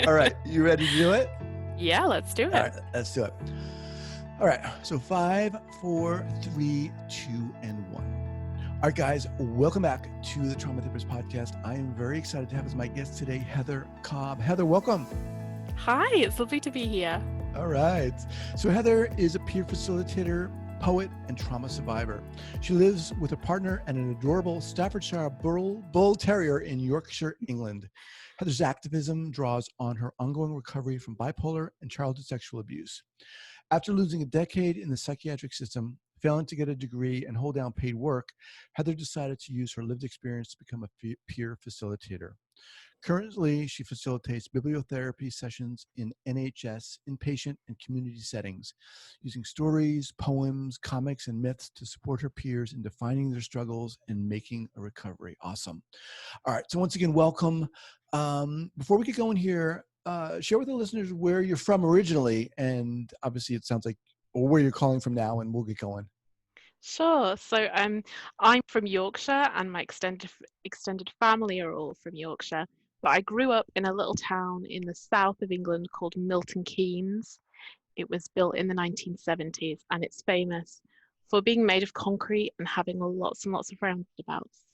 All right, you ready to do it? Yeah, let's do it. All right, let's do it. All right, so 5, 4, 3, 2, and 1. All right, guys, welcome back to the Trauma Therapist Podcast. I am very excited to have as my guest today, Heather Cobb. Heather, welcome. Hi, it's lovely to be here. All right. So Heather is a peer facilitator, poet, and trauma survivor. She lives with a partner and an adorable Staffordshire bull terrier in Yorkshire, England. Heather's activism draws on her ongoing recovery from bipolar and childhood sexual abuse. After losing a decade in the psychiatric system, failing to get a degree, and hold down paid work, Heather decided to use her lived experience to become a peer facilitator. Currently, she facilitates bibliotherapy sessions in NHS, inpatient, and community settings, using stories, poems, comics, and myths to support her peers in defining their struggles and making a recovery. Awesome. All right, so once again, welcome. Before we get going here, share with the listeners where you're from originally, and obviously it sounds like, or where you're calling from now, and we'll get going. Sure. So I'm from Yorkshire, and my extended family are all from Yorkshire. But I grew up in a little town in the south of England called Milton Keynes. It was built in the 1970s, and it's famous for being made of concrete and having lots and lots of roundabouts.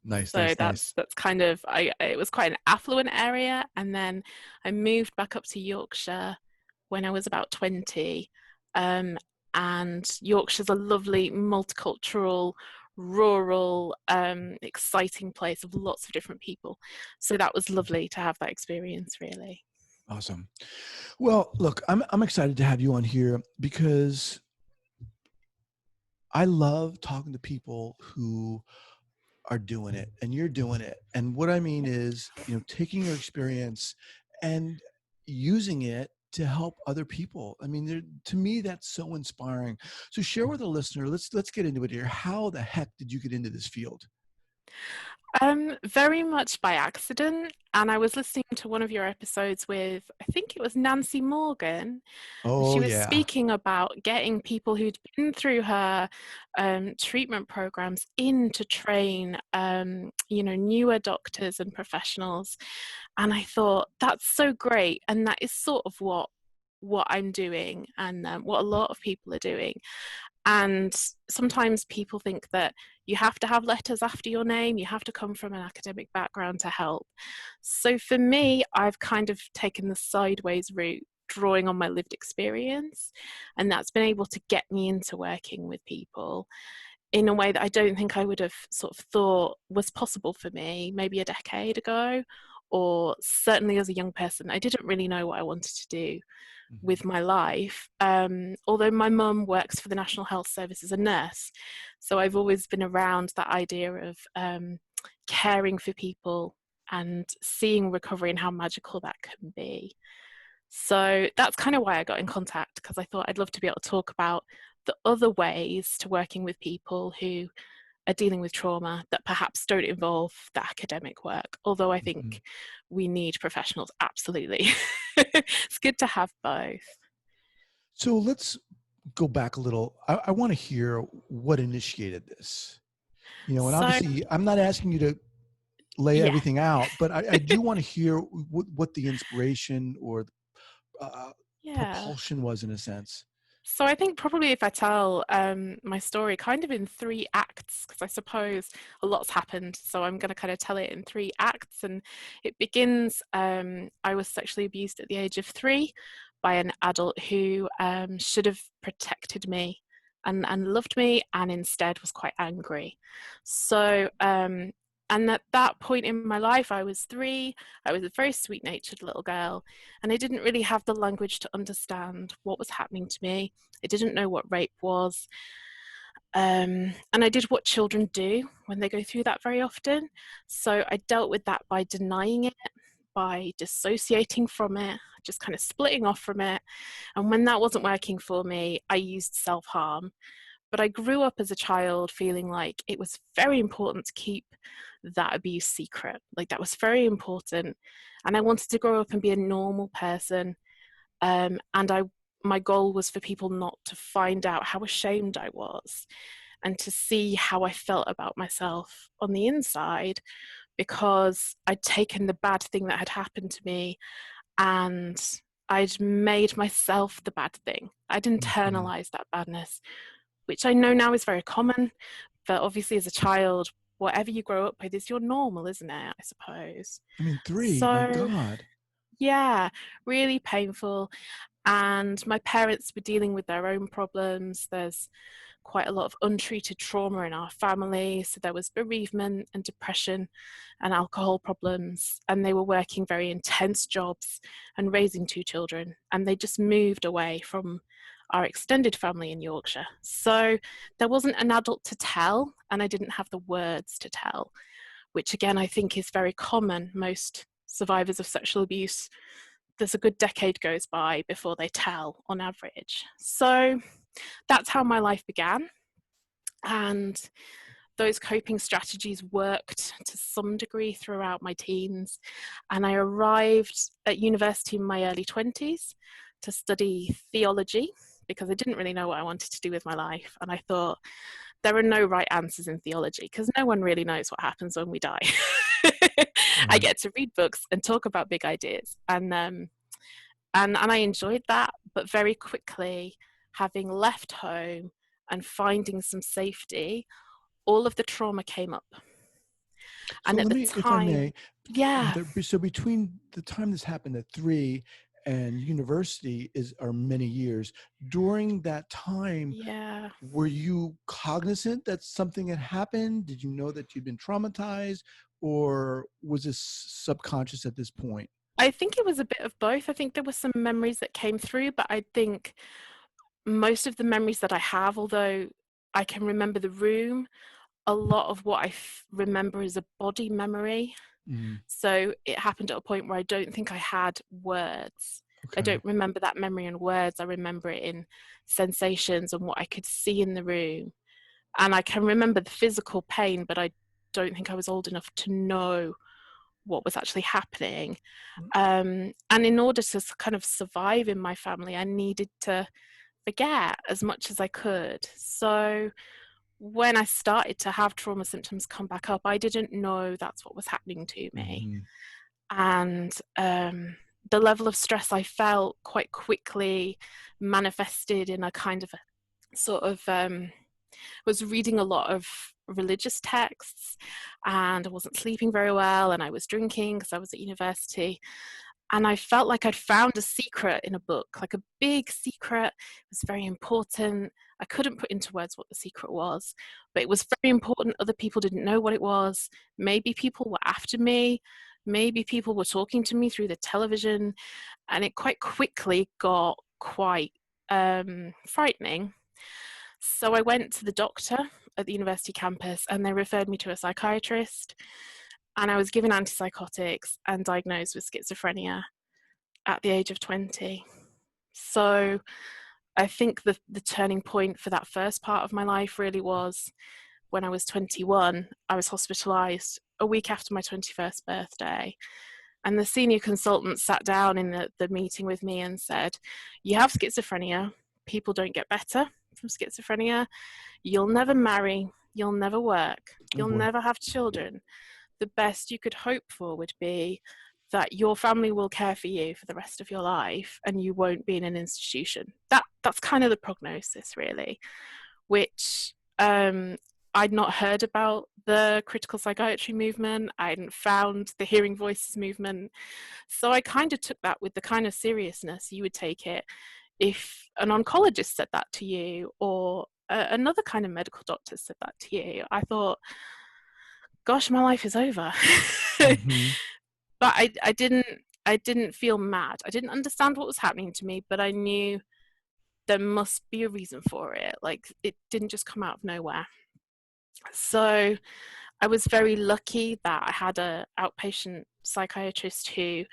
Nice. That's kind of, it was quite an affluent area, and then I moved back up to Yorkshire when I was about 20. And Yorkshire's a lovely, multicultural, rural, exciting place of lots of different people. So that was lovely to have that experience, really. Awesome. Well, look, I'm excited to have you on here because I love talking to people who are doing it, and you're doing it. And what I mean is, taking your experience and using it to help other people. I mean, to me, that's so inspiring. So share with the listener, let's get into it here. How the heck did you get into this field? Very much by accident. And I was listening to one of your episodes with, I think it was Nancy Morgan. Oh, she was yeah. speaking about getting people who'd been through her treatment programs in to train, newer doctors and professionals. And I thought, that's so great. And that is sort of what I'm doing, and what a lot of people are doing. And sometimes people think that you have to have letters after your name, you have to come from an academic background to help. So for me, I've kind of taken the sideways route, drawing on my lived experience, and that's been able to get me into working with people in a way that I don't think I would have sort of thought was possible for me maybe a decade ago, or certainly as a young person. I didn't really know what I wanted to do with my life, although my mum works for the National Health Service as a nurse, so I've always been around that idea of caring for people and seeing recovery and how magical that can be. So that's kind of why I got in contact, because I thought I'd love to be able to talk about the other ways to working with people who are dealing with trauma that perhaps don't involve the academic work, although I think we need professionals, absolutely. It's good to have both. So let's go back a little. I want to hear what initiated this. And obviously I'm not asking you to lay everything out, but I do want to hear what the inspiration or propulsion was, in a sense. So I think probably if I tell my story kind of in 3 acts, because I suppose a lot's happened, so I'm going to kind of tell it in 3 acts. And it begins, I was sexually abused at the age of 3 by an adult who should have protected me and loved me, and instead was quite angry. So and at that point in my life, I was 3, I was a very sweet-natured little girl, and I didn't really have the language to understand what was happening to me. I didn't know what rape was. And I did what children do when they go through that very often. So I dealt with that by denying it, by dissociating from it, just kind of splitting off from it. And when that wasn't working for me, I used self-harm. But I grew up as a child feeling like it was very important to keep that abuse secret. Like, that was very important. And I wanted to grow up and be a normal person. And my goal was for people not to find out how ashamed I was, and to see how I felt about myself on the inside, because I'd taken the bad thing that had happened to me and I'd made myself the bad thing. I'd internalized that badness, which I know now is very common, but obviously as a child, whatever you grow up with is your normal, isn't it? I suppose. I mean, 3, my So God. yeah, really painful. And my parents were dealing with their own problems. There's quite a lot of untreated trauma in our family. So there was bereavement and depression and alcohol problems. And they were working very intense jobs and raising 2 children. And they just moved away from our extended family in Yorkshire. So there wasn't an adult to tell, and I didn't have the words to tell, which again, I think is very common. Most survivors of sexual abuse, there's a good decade goes by before they tell on average. So that's how my life began. And those coping strategies worked to some degree throughout my teens. And I arrived at university in my early 20s to study theology because I didn't really know what I wanted to do with my life. And I thought, there are no right answers in theology because no one really knows what happens when we die. I get to read books and talk about big ideas. And I enjoyed that, but very quickly, having left home and finding some safety, all of the trauma came up. So And at let the me, if I time, may, yeah, so between the time this happened at 3 and university are many years. During that time, yeah. were you cognizant that something had happened? Did you know that you'd been traumatized, or was this subconscious at this point? I think it was a bit of both. I think there were some memories that came through, but I think most of the memories that I have, although I can remember the room, a lot of what I remember is a body memory. Mm, So it happened at a point where I don't think I had words. I okay. don't remember that memory in words. I remember it in sensations and what I could see in the room. And I can remember the physical pain, but I don't think I was old enough to know what was actually happening. And in order to kind of survive in my family, I needed to forget as much as I could. So when I started to have trauma symptoms come back up, I didn't know that's what was happening to me. Mm-hmm. And the level of stress I felt quite quickly manifested in a kind of a sort of was reading a lot of religious texts, and I wasn't sleeping very well, and I was drinking because I was at university. And I felt like I'd found a secret in a book, like a big secret. It was very important. I couldn't put into words what the secret was, but it was very important. Other people didn't know what it was. Maybe people were after me. Maybe people were talking to me through the television. And it quite quickly got quite frightening. So I went to the doctor at the university campus and they referred me to a psychiatrist. And I was given antipsychotics and diagnosed with schizophrenia at the age of 20. So I think the turning point for that first part of my life really was when I was 21. I was hospitalized a week after my 21st birthday. And the senior consultant sat down in the meeting with me and said, you have schizophrenia. People don't get better from schizophrenia. You'll never marry. You'll never work. Oh You'll boy. never have children. The best you could hope for would be that your family will care for you for the rest of your life and you won't be in an institution. That's kind of the prognosis, really, which I'd not heard about the critical psychiatry movement. I hadn't found the hearing voices movement. So I kind of took that with the kind of seriousness you would take it if an oncologist said that to you, or another kind of medical doctor said that to you. I thought, gosh, my life is over. Mm-hmm. But I didn't feel mad. I didn't understand what was happening to me, but I knew there must be a reason for it. Like, it didn't just come out of nowhere. So I was very lucky that I had an outpatient psychiatrist who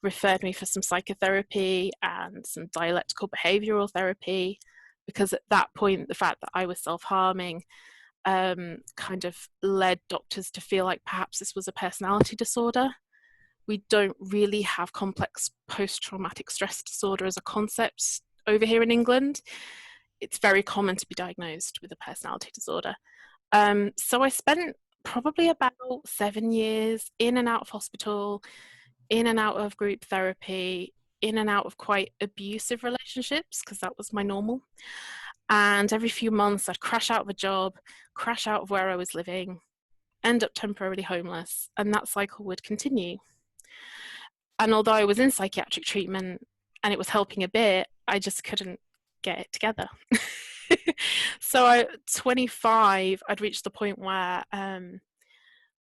referred me for some psychotherapy and some dialectical behavioral therapy, because at that point, the fact that I was self-harming kind of led doctors to feel like perhaps this was a personality disorder. We don't really have complex post-traumatic stress disorder as a concept over here in England. It's very common to be diagnosed with a personality disorder. So I spent probably about 7 years in and out of hospital, in and out of group therapy, in and out of quite abusive relationships, because that was my normal. And every few months I'd crash out of a job, crash out of where I was living, end up temporarily homeless, and that cycle would continue. And although I was in psychiatric treatment and it was helping a bit, I just couldn't get it together. So at 25, I'd reached the point where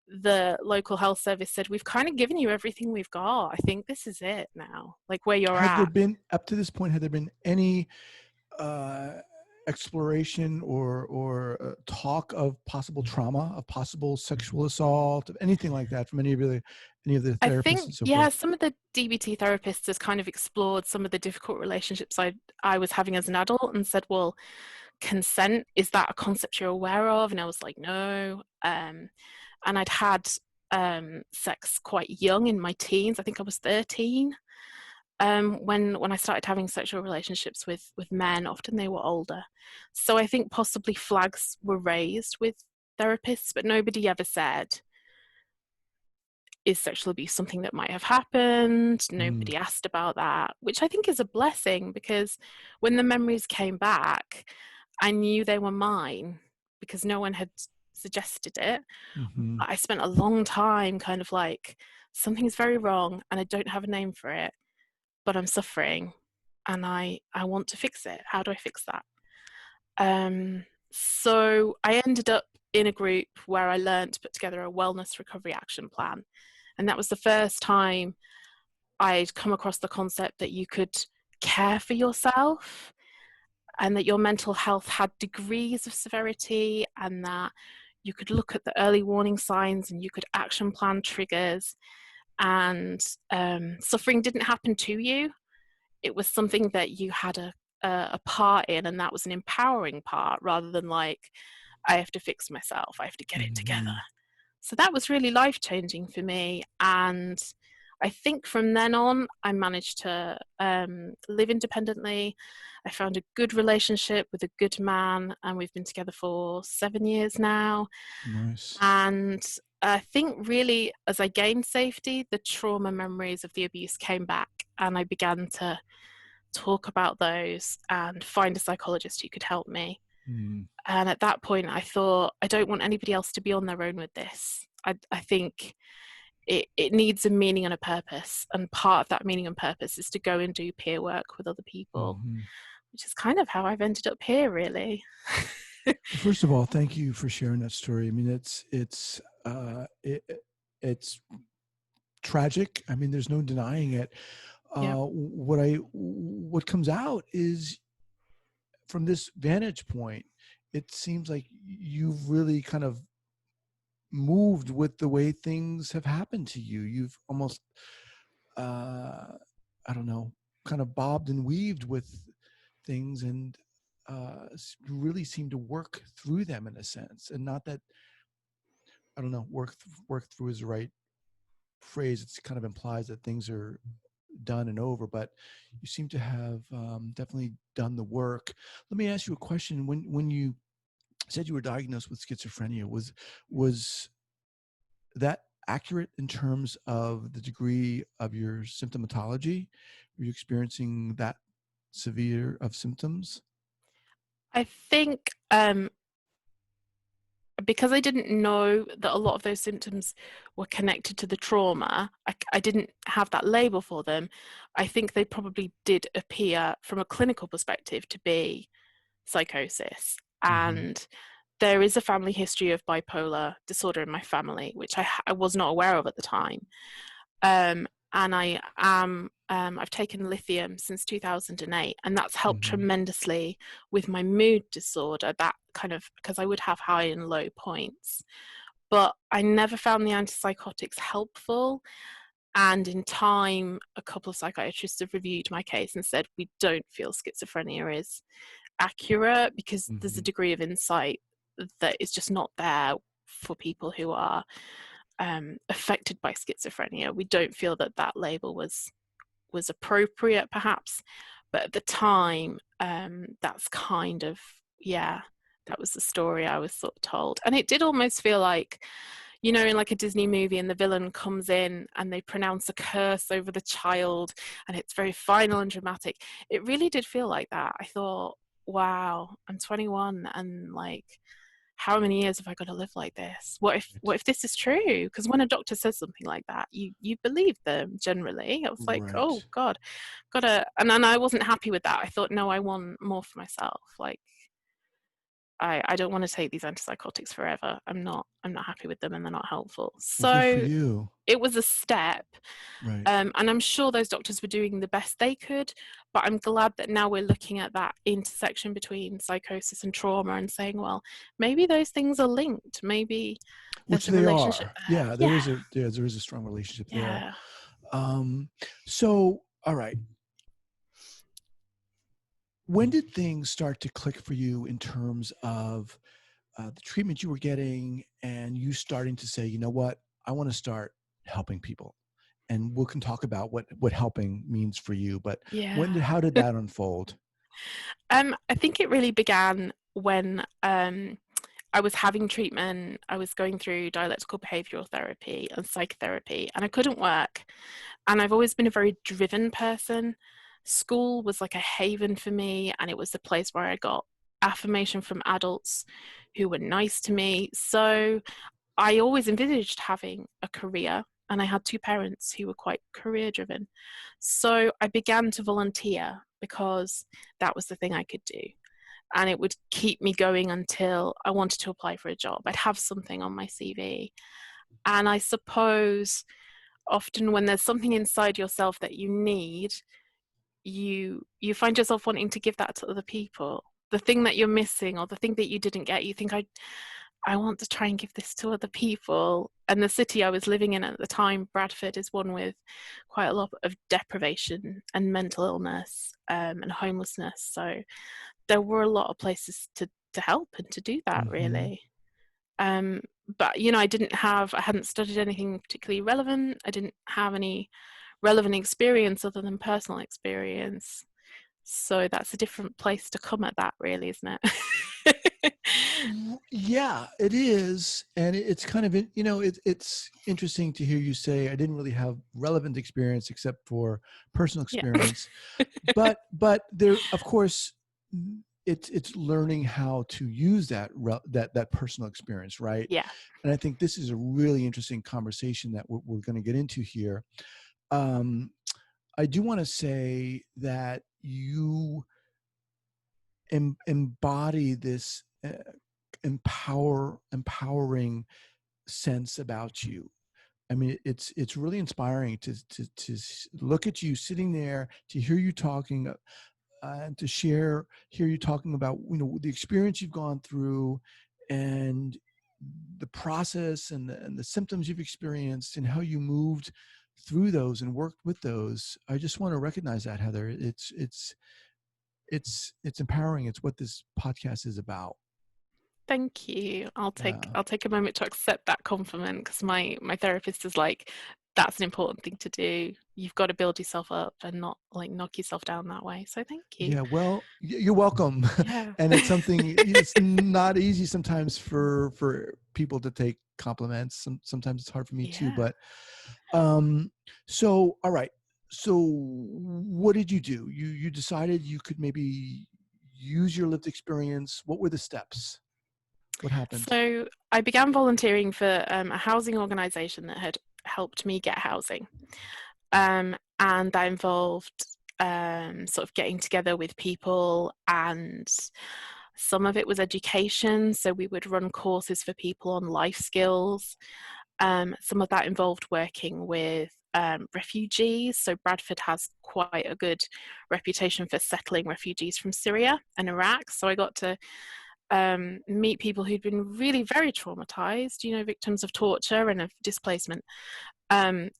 the local health service said, we've kind of given you everything we've got. I think this is it now, like where you're Had there at. been, up to this point, had there been any exploration or talk of possible trauma, of possible sexual assault, of anything like that from any of the therapists I think, and so yeah, forth? some of the DBT therapists has kind of explored some of the difficult relationships I was having as an adult and said, well, consent, is that a concept you're aware of? And I was like, no. And I'd had sex quite young, in my teens. I think I was 13 when I started having sexual relationships with men. Often they were older. So I think possibly flags were raised with therapists, but nobody ever said, is sexual abuse something that might have happened? Nobody asked about that, which I think is a blessing, because when the memories came back, I knew they were mine because no one had suggested it. Mm-hmm. I spent a long time kind of like, something's very wrong and I don't have a name for it, but I'm suffering and I want to fix it. How do I fix that? So I ended up in a group where I learned to put together a wellness recovery action plan. And that was the first time I'd come across the concept that you could care for yourself and that your mental health had degrees of severity, and that you could look at the early warning signs and you could action plan triggers, and suffering didn't happen to you. It was something that you had a part in, and that was an empowering part rather than like, I have to fix myself, I have to get it together. So that was really life-changing for me. And I think from then on, I managed to live independently. I found a good relationship with a good man, and we've been together for 7 years now. Nice. And I think really, as I gained safety, the trauma memories of the abuse came back, and I began to talk about those and find a psychologist who could help me. And at that point, I thought, I don't want anybody else to be on their own with this. I think it needs a meaning and a purpose. And part of that meaning and purpose is to go and do peer work with other people, which is kind of how I've ended up here, really. First of all, thank you for sharing that story. I mean, it's tragic. I mean, there's no denying it. Yeah. What comes out is, from this vantage point, it seems like you've really kind of moved with the way things have happened to you. You've almost, I don't know, kind of bobbed and weaved with things, and really seem to work through them in a sense. And not that, I don't know, work through is the right phrase. It kind of implies that things are done and over, but you seem to have definitely done the work. Let me ask you a question. When you said you were diagnosed with schizophrenia, was that accurate in terms of the degree of your symptomatology? Were you experiencing that severe of symptoms? I think because I didn't know that a lot of those symptoms were connected to the trauma, I didn't have that label for them. I think they probably did appear from a clinical perspective to be psychosis. And there is a family history of bipolar disorder in my family, which I was not aware of at the time. And I am, I've taken lithium since 2008, and that's helped tremendously with my mood disorder, that kind of, because I would have high and low points. But I never found the antipsychotics helpful. And in time, a couple of psychiatrists have reviewed my case and said, we don't feel schizophrenia is accurate, because there's a degree of insight that is just not there for people who are affected by schizophrenia. We don't feel that that label was appropriate, perhaps, but at the time, that's kind of, yeah, That was the story I was sort of told. And it did almost feel like, you know, in like a Disney movie, and the villain comes in and they pronounce a curse over the child, and it's very final and dramatic. It really did feel like that. I thought, wow, I'm 21, and like, how many years have I got to live like this? What if this is true? Because when a doctor says something like that, you believe them generally. I was like, oh Right. God, gotta, and then I wasn't happy with that. I thought, no, I want more for myself. Like, I don't want to take these antipsychotics forever. I'm not happy with them, and they're not helpful. Well, good for So you. it was a step, Right. and I'm sure those doctors were doing the best they could, but I'm glad that now we're looking at that intersection between psychosis and trauma and saying, well, maybe those things are linked. Maybe Which there's a they relationship are. there. Yeah, Yeah, there is a strong relationship there. yeah, So, all right. When did things start to click for you in terms of the treatment you were getting, and you starting to say, you know what, I want to start helping people? And we can talk about what helping means for you. But yeah. how did that unfold? I think it really began when I was having treatment. I was going through dialectical behavioral therapy and psychotherapy, and I couldn't work. And I've always been a very driven person. School was like a haven for me, and it was the place where I got affirmation from adults who were nice to me. So I always envisaged having a career, and I had two parents who were quite career driven. So I began to volunteer because that was the thing I could do. And it would keep me going until I wanted to apply for a job. I'd have something on my CV. And I suppose often when there's something inside yourself that you need, you find yourself wanting to give that to other people. The thing that you're missing, or the thing that you didn't get, you think, I want to try and give this to other people. And the city I was living in at the time, Bradford, is one with quite a lot of deprivation and mental illness, and homelessness. So there were a lot of places to help and to do that, Mm-hmm. really. Um, but you know, I hadn't studied anything particularly relevant. I didn't have any relevant experience other than personal experience. So that's a different place to come at that, really, isn't it? Yeah, it is. And it's kind of, it's interesting to hear you say, I didn't really have relevant experience except for personal Yeah. experience. But there, of course, it's learning how to use that personal experience, right? Yeah. And I think this is a really interesting conversation that we're going to get into here. Um, I do want to say that you embody this empowering sense about you. I mean, it's really inspiring to look at you sitting there, to hear you talking, and to hear you talking about, the experience you've gone through, and the process, and the symptoms you've experienced, and how you moved through those and worked with those. I just want to recognize that, Heather. It's empowering. It's what this podcast is about. Thank you. Yeah. I'll take a moment to accept that compliment, because my therapist is like, that's an important thing to do. You've got to build yourself up and not like knock yourself down that way. So thank you. Yeah, well, you're welcome. Yeah. And it's something, it's not easy sometimes for people to take compliments. Sometimes it's hard for me too, Yeah. but so all right. So what did you do? You decided you could maybe use your lived experience. What were the steps? What happened? So I began volunteering for a housing organisation that had helped me get housing. And that involved sort of getting together with people, and some of it was education. So we would run courses for people on life skills. Some of that involved working with refugees. So Bradford has quite a good reputation for settling refugees from Syria and Iraq. So I got to meet people who'd been really very traumatized, you know, victims of torture and of displacement. And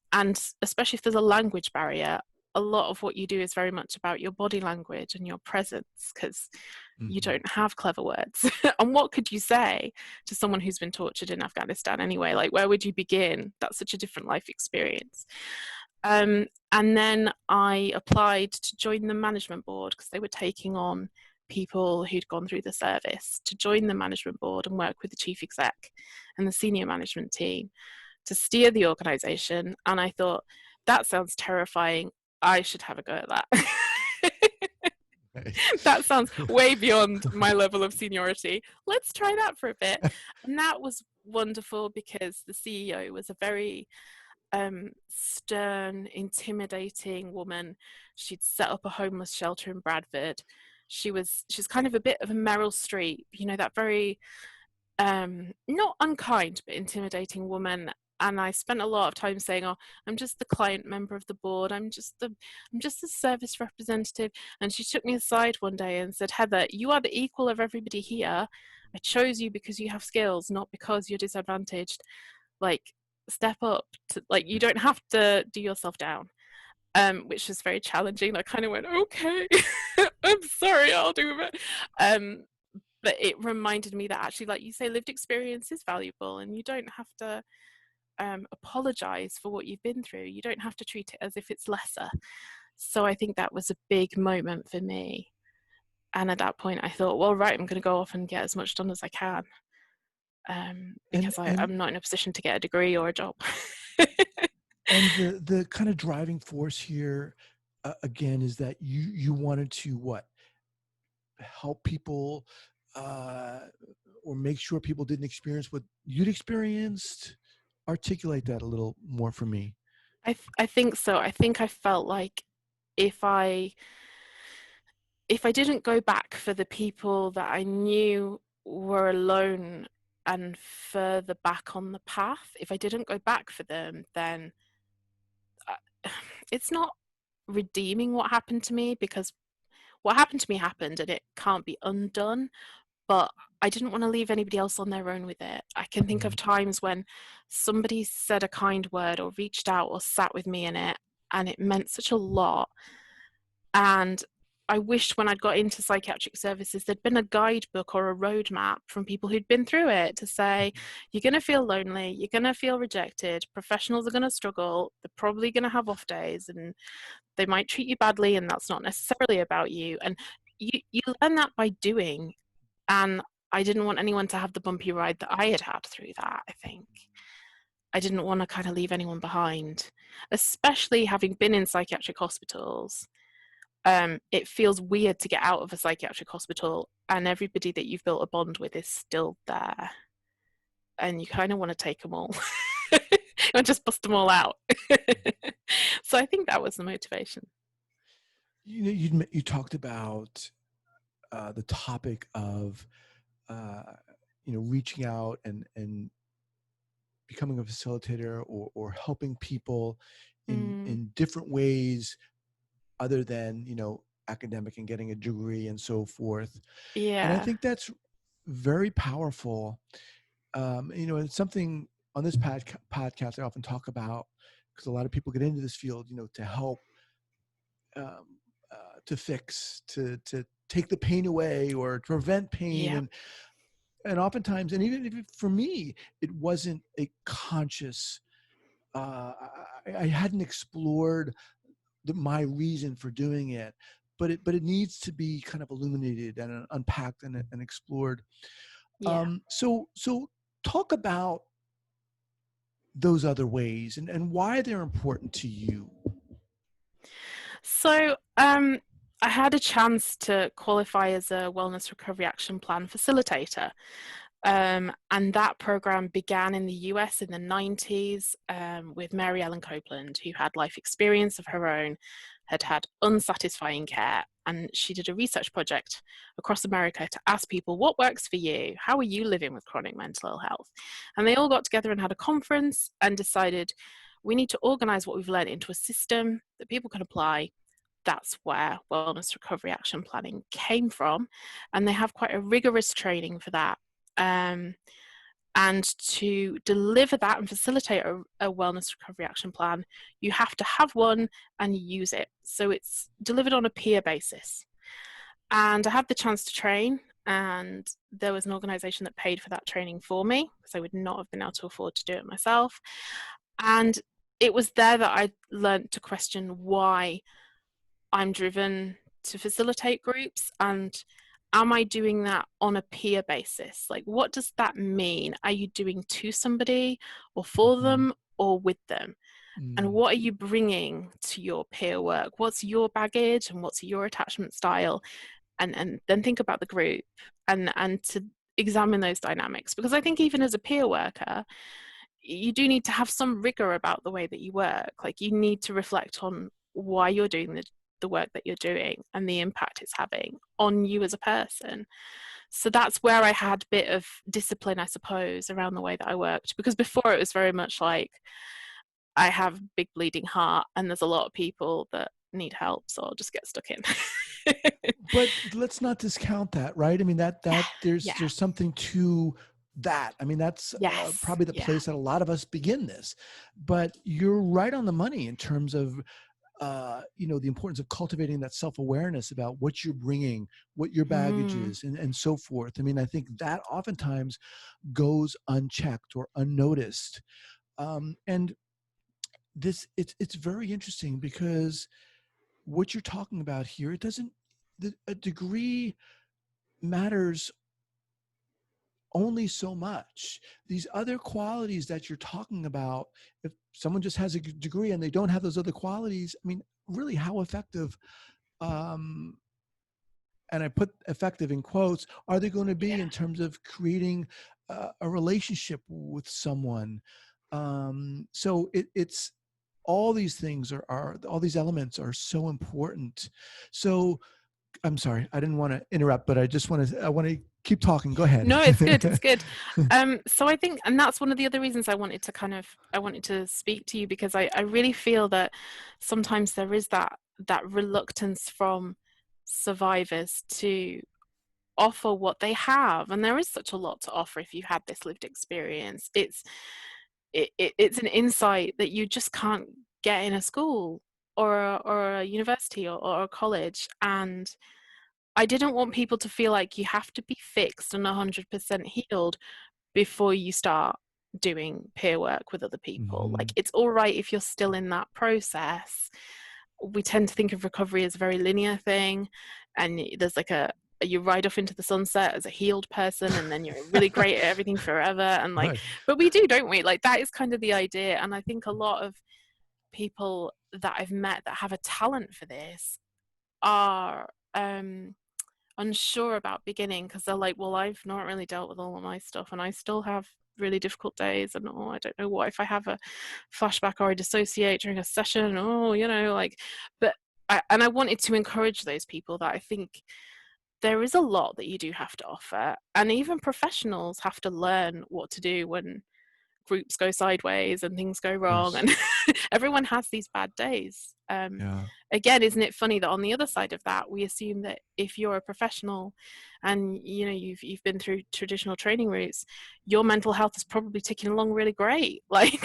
especially if there's a language barrier, a lot of what you do is very much about your body language and your presence, because you Mm-hmm. don't have clever words. And what could you say to someone who's been tortured in Afghanistan anyway? Like, where would you begin? That's such a different life experience. And then I applied to join the management board because they were taking on people who'd gone through the service to join the management board and work with the chief exec and the senior management team to steer the organisation. And I thought, that sounds terrifying. I should have a go at that. That sounds way beyond my level of seniority. Let's try that for a bit. And that was wonderful because the CEO was a very stern, intimidating woman. She'd set up a homeless shelter in Bradford. She's kind of a bit of a Meryl Streep, you know, that very not unkind but intimidating woman. And I spent a lot of time saying, oh, I'm just the client member of the board, I'm just the service representative. And she took me aside one day and said, Heather, you are the equal of everybody here. I chose you because you have skills, not because you're disadvantaged. Like, step up to, like, you don't have to do yourself down. Which was very challenging. I kind of went, okay, I'm sorry, I'll do it. But it reminded me that actually, like you say, lived experience is valuable, and you don't have to apologize for what you've been through. You don't have to treat it as if it's lesser. So I think that was a big moment for me. And at that point I thought, well, right, I'm going to go off and get as much done as I can, because I'm not in a position to get a degree or a job. And the kind of driving force here, again, is that you wanted to what? Help people, or make sure people didn't experience what you'd experienced? Articulate that a little more for me. I think so. I think I felt like if I didn't go back for the people that I knew were alone and further back on the path, if I didn't go back for them, then it's not redeeming what happened to me, because what happened to me happened and it can't be undone. But I didn't want to leave anybody else on their own with it. I can think of times when somebody said a kind word or reached out or sat with me in it, and it meant such a lot. And I wished when I'd got into psychiatric services, there'd been a guidebook or a roadmap from people who'd been through it to say, you're going to feel lonely, you're going to feel rejected, professionals are going to struggle, they're probably going to have off days, and they might treat you badly, and that's not necessarily about you. And you learn that by doing. And I didn't want anyone to have the bumpy ride that I had had through that, I think. I didn't want to kind of leave anyone behind, especially having been in psychiatric hospitals. It feels weird to get out of a psychiatric hospital and everybody that you've built a bond with is still there. And you kind of want to take them all and just bust them all out. So I think that was the motivation. You talked about the topic of reaching out and becoming a facilitator or helping people in different ways other than academic and getting a degree and so forth. Yeah. And I think that's very powerful. It's something on this podcast I often talk about, because a lot of people get into this field to help, to fix, to take the pain away or to prevent pain. Yeah. And oftentimes, and even if for me, it wasn't a conscious, I hadn't explored my reason for doing it, but it needs to be kind of illuminated and unpacked and explored. Yeah. So talk about those other ways and why they're important to you. So I had a chance to qualify as a Wellness Recovery Action Plan facilitator. And that program began in the US in the 90s with Mary Ellen Copeland, who had life experience of her own, had unsatisfying care, and she did a research project across America to ask people, what works for you? How are you living with chronic mental ill health? And they all got together and had a conference and decided, we need to organize what we've learned into a system that people can apply. That's where Wellness Recovery Action Planning came from. And they have quite a rigorous training for that. And to deliver that and facilitate a wellness recovery action plan, you have to have one and use it. So it's delivered on a peer basis. And I had the chance to train, and there was an organization that paid for that training for me, because I would not have been able to afford to do it myself. And it was there that I learned to question why I'm driven to facilitate groups. And am I doing that on a peer basis? Like, what does that mean? Are you doing to somebody or for them or with them? And what are you bringing to your peer work? What's your baggage and what's your attachment style? And then think about the group and to examine those dynamics. Because I think even as a peer worker, you do need to have some rigor about the way that you work. Like, you need to reflect on why you're doing the work that you're doing and the impact it's having on you as a person. So that's where I had a bit of discipline, I suppose, around the way that I worked. Because before it was very much like, I have a big bleeding heart and there's a lot of people that need help, so I'll just get stuck in. But let's not discount that, right? I mean, that there's Yeah. something to that. I mean, that's Yes. probably the Yeah. place that a lot of us begin this. But you're right on the money in terms of the importance of cultivating that self-awareness about what you're bringing, what your baggage is, and so forth. I mean, I think that oftentimes goes unchecked or unnoticed. And it's very interesting because what you're talking about here, it doesn't, a degree matters only so much. These other qualities that you're talking about, if someone just has a degree and they don't have those other qualities, I mean, really, how effective, um, and I put effective in quotes, are they going to be in terms of creating a relationship with someone? So it's all these things are all these elements are so important. So I'm sorry, I didn't want to interrupt, but I want to keep talking. Go ahead. No, it's good. It's good. So I think, and that's one of the other reasons I wanted to speak to you, because I really feel that sometimes there is that reluctance from survivors to offer what they have, and there is such a lot to offer if you've had this lived experience. It's an insight that you just can't get in a school or a university or a college. And I didn't want people to feel like you have to be fixed and 100% healed before you start doing peer work with other people. Like, it's all right if you're still in that process. We tend to think of recovery as a very linear thing, and there's like you ride off into the sunset as a healed person, and then you're really great at everything forever. And like, Right. but we do, don't we? Like, that is kind of the idea. And I think a lot of people that I've met that have a talent for this are unsure about beginning, because they're like, well, I've not really dealt with all of my stuff and I still have really difficult days, and I don't know what if I have a flashback or I dissociate during a session, like, but I wanted to encourage those people that I think there is a lot that you do have to offer, and even professionals have to learn what to do when groups go sideways and things go wrong, and everyone has these bad days. Yeah. Again, isn't it funny that on the other side of that, we assume that if you're a professional and you've been through traditional training routes, your mental health is probably ticking along really great. Like,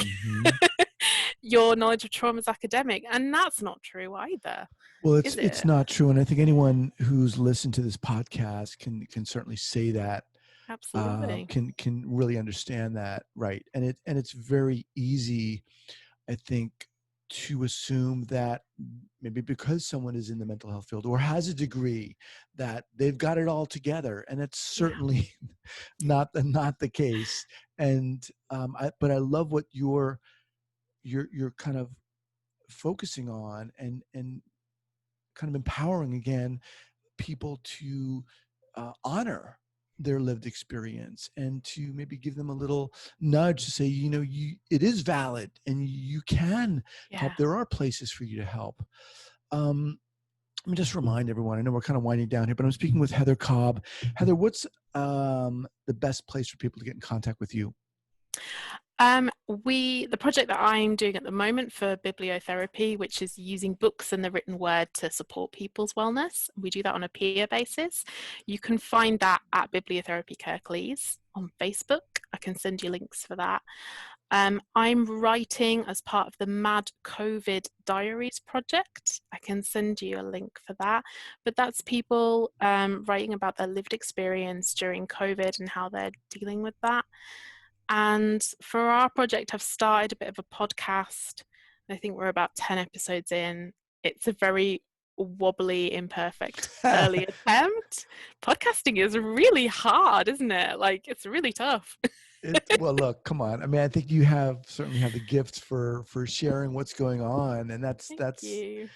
your knowledge of trauma is academic, and that's not true either. Well, Is it's it? not true, and I think anyone who's listened to this podcast can certainly say that. Absolutely. Can really understand that, right? And it's very easy, I think, to assume that maybe because someone is in the mental health field or has a degree that they've got it all together, and it's certainly not the case. And but I love what you're kind of focusing on, and kind of empowering again people to honor their lived experience, and to maybe give them a little nudge to say, it is valid and you can help. Yeah. There are places for you to help. Let me just remind everyone, I know we're kind of winding down here, but I'm speaking with Heather Cobb. Heather, what's the best place for people to get in contact with you? The project that I'm doing at the moment for bibliotherapy, which is using books and the written word to support people's wellness, we do that on a peer basis. You can find that at Bibliotherapy Kirklees on Facebook. I can send you links for that. I'm writing as part of the Mad COVID Diaries project. I can send you a link for that. But that's people writing about their lived experience during COVID and how they're dealing with that. And for our project, I've started a bit of a podcast. I think we're about 10 episodes in. It's a very wobbly, imperfect early attempt. Podcasting is really hard, isn't it? Like, it's really tough. Well, look, come on. I mean, I think you certainly have the gift for sharing what's going on, and Thank you.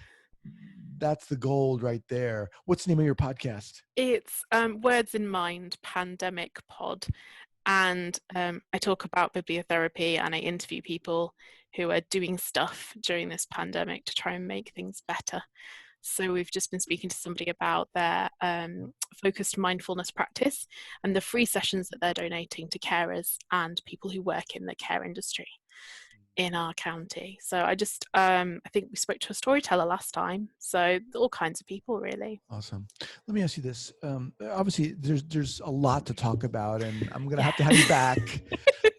that's the gold right there. What's the name of your podcast? It's Words in Mind Pandemic Pod. And I talk about bibliotherapy, and I interview people who are doing stuff during this pandemic to try and make things better. So we've just been speaking to somebody about their focused mindfulness practice and the free sessions that they're donating to carers and people who work in the care industry in our county. So I think we spoke to a storyteller last time. So all kinds of people, really. Awesome. Let me ask you this. Obviously, there's a lot to talk about, and I'm going to have you back.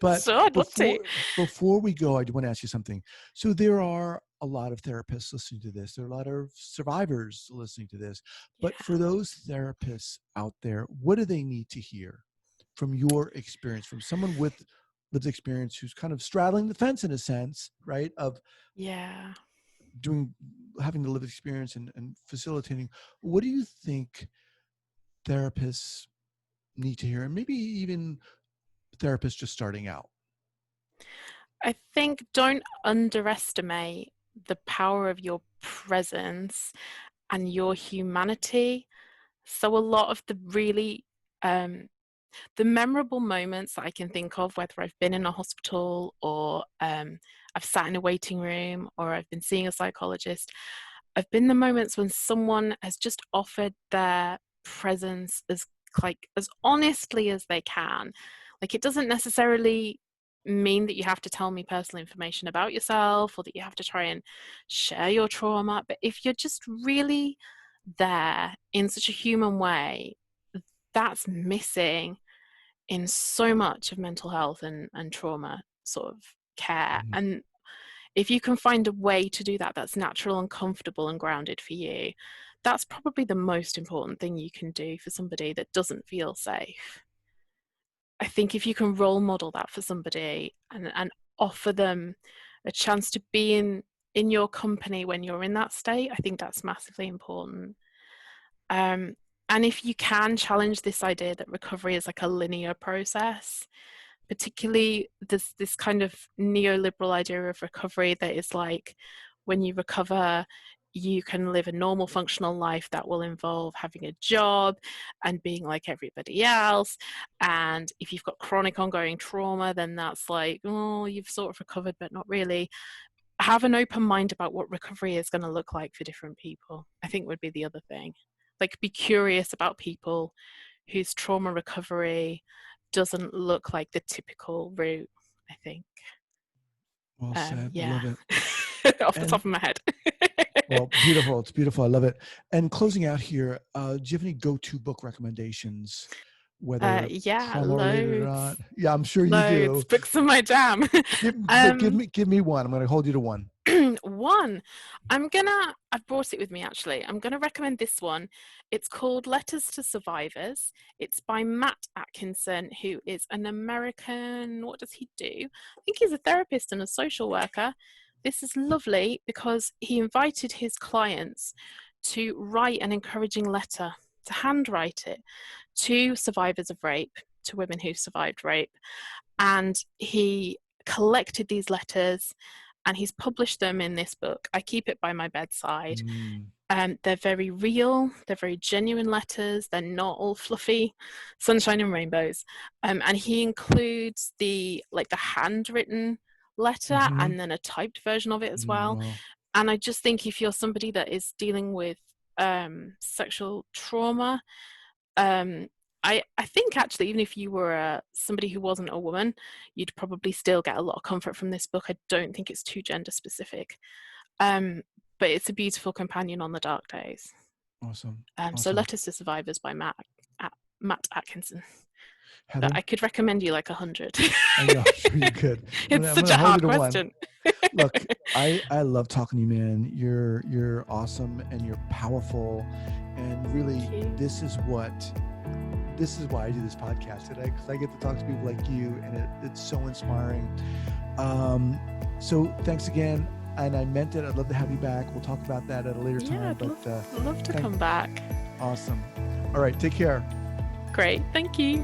But sure, I'd love to. Before we go, I do want to ask you something. So there are a lot of therapists listening to this. There are a lot of survivors listening to this. But for those therapists out there, what do they need to hear from your experience, from someone with lived experience who's kind of straddling the fence in a sense, right? Of having the lived experience and facilitating. What do you think therapists need to hear, and maybe even therapists just starting out? I think don't underestimate the power of your presence and your humanity. So a lot of the really the memorable moments that I can think of, whether I've been in a hospital or I've sat in a waiting room or I've been seeing a psychologist, have been the moments when someone has just offered their presence as honestly as they can. Like, it doesn't necessarily mean that you have to tell me personal information about yourself or that you have to try and share your trauma, but if you're just really there in such a human way, that's missing in so much of mental health and trauma sort of care. Mm-hmm. And if you can find a way to do that that's natural and comfortable and grounded for you, that's probably the most important thing you can do for somebody that doesn't feel safe. I think if you can role model that for somebody and offer them a chance to be in your company when you're in that state, I think that's massively important. And if you can challenge this idea that recovery is like a linear process, particularly this kind of neoliberal idea of recovery that is like, when you recover, you can live a normal functional life that will involve having a job and being like everybody else. And if you've got chronic ongoing trauma, then that's like, oh, you've sort of recovered, but not really. Have an open mind about what recovery is going to look like for different people, I think would be the other thing. Like, be curious about people whose trauma recovery doesn't look like the typical route, I think. Well said. Yeah. I love it. Off the top of my head. Well, beautiful. It's beautiful. I love it. And closing out here, do you have any go-to book recommendations? Whether trauma related or not? Yeah, I'm sure you do. Books are my jam. Give me one. I'm going to hold you to one. One. I've brought it with me actually. I'm going to recommend this one. It's called Letters to Survivors. It's by Matt Atkinson, who is an American, what does he do? I think he's a therapist and a social worker. This is lovely because he invited his clients to write an encouraging letter, to handwrite it to survivors of rape, to women who survived rape. And he collected these letters and he's published them in this book. I keep it by my bedside. They're very real. They're very genuine letters. They're not all fluffy, sunshine and rainbows. And he includes the handwritten letter and then a typed version of it as well. Wow. And I just think if you're somebody that is dealing with sexual trauma, I think actually, even if you were somebody who wasn't a woman, you'd probably still get a lot of comfort from this book. I don't think it's too gender specific, but it's a beautiful companion on the dark days. Awesome. So Letters to Survivors by Matt Atkinson. Heather? I could recommend you like 100. I know, sure you could. It's such a hard question. Look, I love talking to you, man. You're awesome and you're powerful, and really, this is why I do this podcast today, because I get to talk to people like you, and it's so inspiring. So thanks again. and I meant it. I'd love to have you back. We'll talk about that at a later time. I'd love to come back. Awesome. All right, take care. Great, thank you.